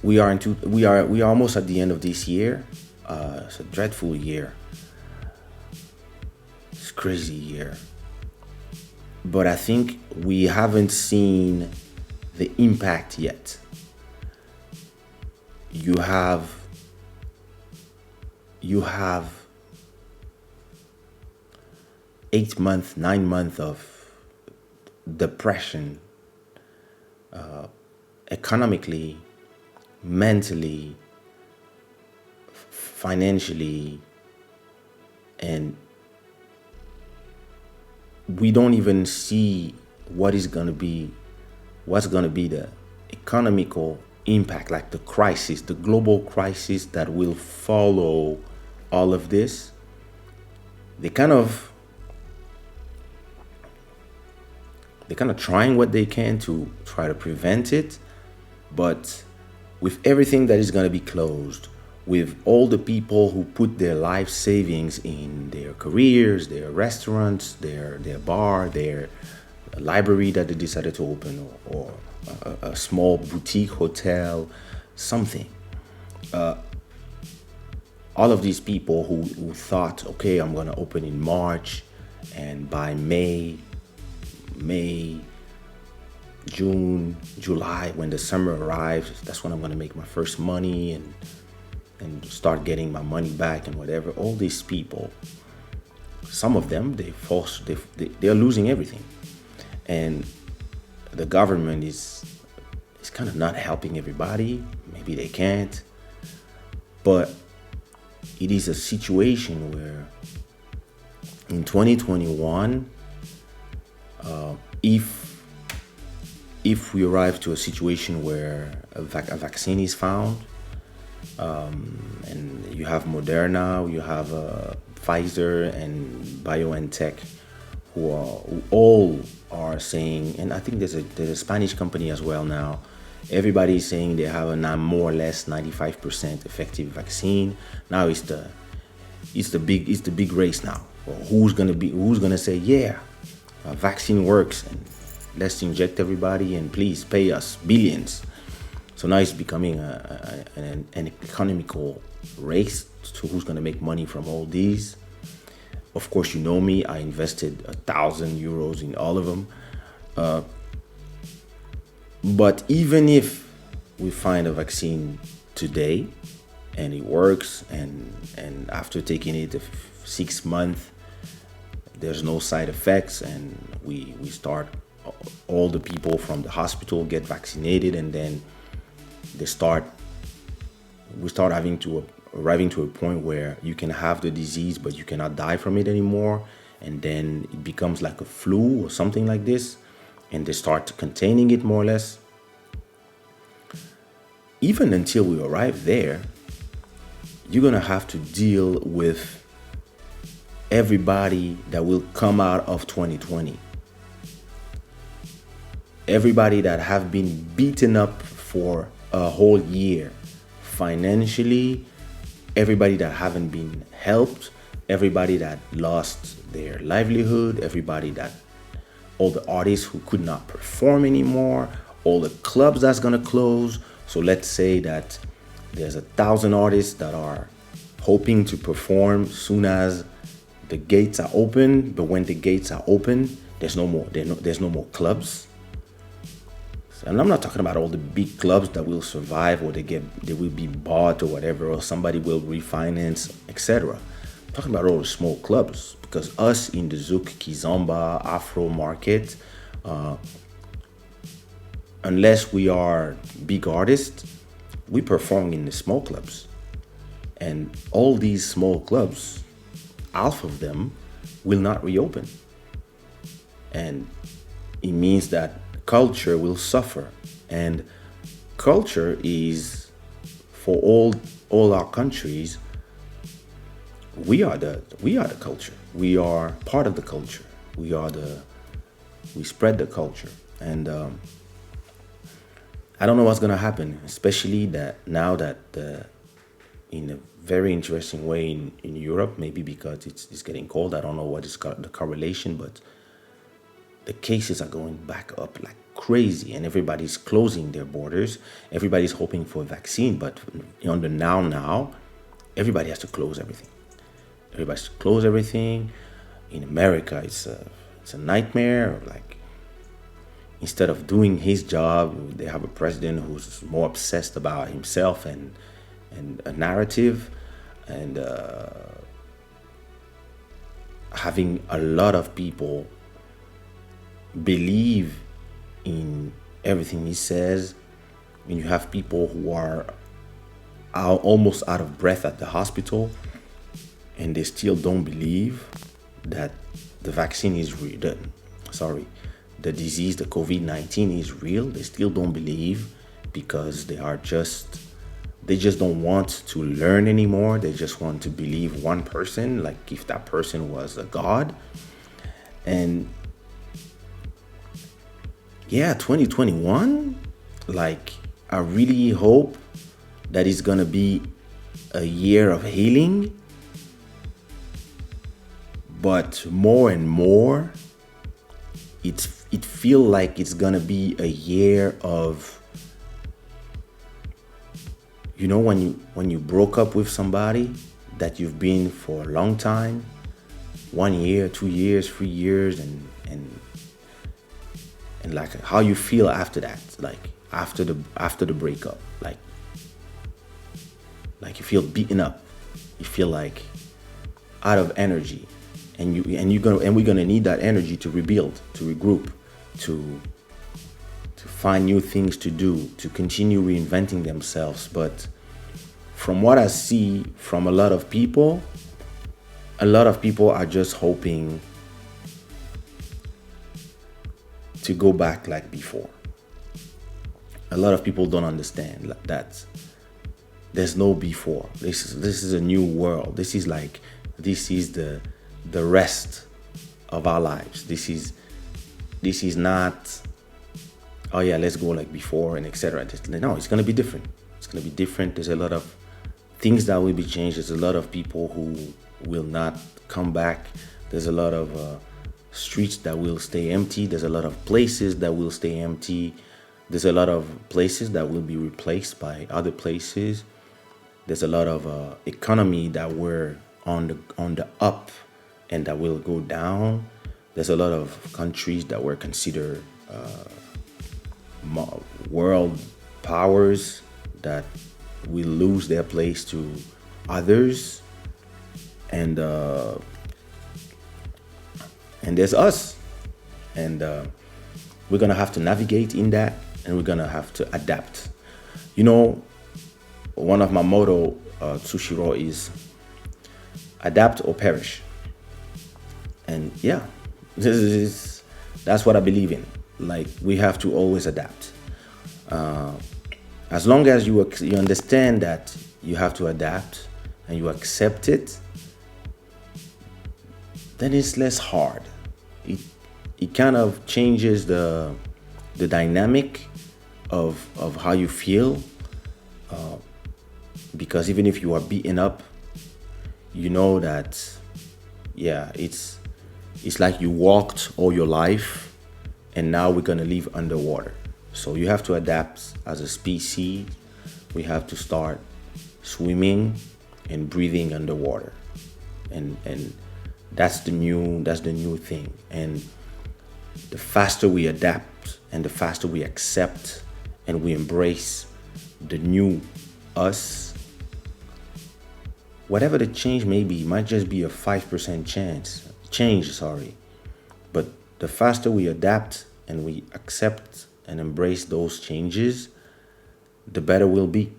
we are almost at the end of this year. It's a dreadful year. It's a crazy year. But I think we haven't seen the impact yet. You have you have 8 months, 9 months of depression, economically, mentally, financially, and we don't even see what's going to be the economical impact, like the crisis, the global crisis that will follow all of this. They kind of they're kind of trying what they can to try to prevent it, but with everything that is going to be closed, with all the people who put their life savings in their careers, their restaurants, their bar, their library that they decided to open, or a small boutique hotel, something. All of these people who thought, okay, I'm going to open in March, and by May, June, July, when the summer arrives, that's when I'm going to make my first money and start getting my money back and whatever. All these people, some of them, they're losing everything, and the government is kind of not helping everybody. Maybe they can't, but it is a situation where in 2021, if we arrive to a situation where a vaccine is found, and you have Moderna, you have Pfizer and BioNTech, who all are saying, and I think there's a Spanish company as well now. Everybody is saying they have a more or less 95% effective vaccine. Now it's the big race now. Well, who's gonna say, yeah, a vaccine works, and let's inject everybody and please pay us billions. So now it's becoming an economical race to who's going to make money from all these. Of course, you know me, I invested €1,000 in all of them. But even if we find a vaccine today and it works, and after taking it 6 months, there's no side effects, and we start, all the people from the hospital get vaccinated, and then we start arriving to a point where you can have the disease but you cannot die from it anymore, and then it becomes like a flu or something like this, and they start containing it more or less. Even until we arrive there, you're gonna have to deal with everybody that will come out of 2020. Everybody that have been beaten up for a whole year financially, everybody that haven't been helped, everybody that lost their livelihood, all the artists who could not perform anymore, all the clubs that's gonna close. So let's say that there's 1,000 artists that are hoping to perform soon as the gates are open, but when the gates are open, there's no more clubs. And I'm not talking about all the big clubs that will survive, or they will be bought or whatever, or somebody will refinance, etc. I'm talking about all the small clubs, because us in the Zouk, Kizomba, Afro market, unless we are big artists, we perform in the small clubs. And all these small clubs, half of them will not reopen. And it means that culture will suffer. And culture is, for all our countries, we are the culture. We are part of the culture. We spread the culture. And I don't know what's gonna happen, especially that now that in a very interesting way in Europe, maybe because it's getting cold. I don't know what is the correlation, but the cases are going back up like crazy, and everybody's closing their borders. Everybody's hoping for a vaccine, but on the now, everybody has to close everything. Everybody has to close everything. In America, it's a nightmare. Like, instead of doing his job, they have a president who's more obsessed about himself and a narrative, and having a lot of people believe in everything he says. When you have people who are almost out of breath at the hospital, and they still don't believe that the vaccine is real. The disease, the COVID-19 is real. They still don't believe because they just don't want to learn anymore. They just want to believe one person, like if that person was a god. And yeah, 2021, like, I really hope that it's gonna be a year of healing, but more and more it feel like it's gonna be a year of, when you broke up with somebody that you've been for a long time, 1 year, 2 years, 3 years, and like how you feel after that, like after the breakup, like you feel beaten up, you feel like out of energy, and we're gonna need that energy to rebuild, to regroup, to find new things to do, to continue reinventing themselves. But from what I see from a lot of people are just hoping to go back like before. A lot of people don't understand that there's no before. This is a new world. This is the rest of our lives. This is not, oh yeah, let's go like before and etc. No, it's gonna be different. It's gonna be different. There's a lot of things that will be changed. There's a lot of people who will not come back. There's a lot of streets that will stay empty. There's a lot of places that will stay empty. There's a lot of places that will be replaced by other places. There's a lot of economy that were on the up and that will go down. There's a lot of countries that were considered world powers that will lose their place to others, and there's us, and we're gonna have to navigate in that, and we're gonna have to adapt. One of my motto, Tsushiro, is adapt or perish. And yeah, that's what I believe in. Like, we have to always adapt. As long as you understand that you have to adapt and you accept it, then it's less hard. It kind of changes the dynamic of how you feel, because even if you are beaten up, you know that, yeah, it's like you walked all your life and now we're gonna live underwater. So you have to adapt as a species. We have to start swimming and breathing underwater, and that's the new thing. And the faster we adapt and the faster we accept and we embrace the new us, whatever the change may be, it might just be a 5% change, but the faster we adapt and we accept and embrace those changes, the better we'll be.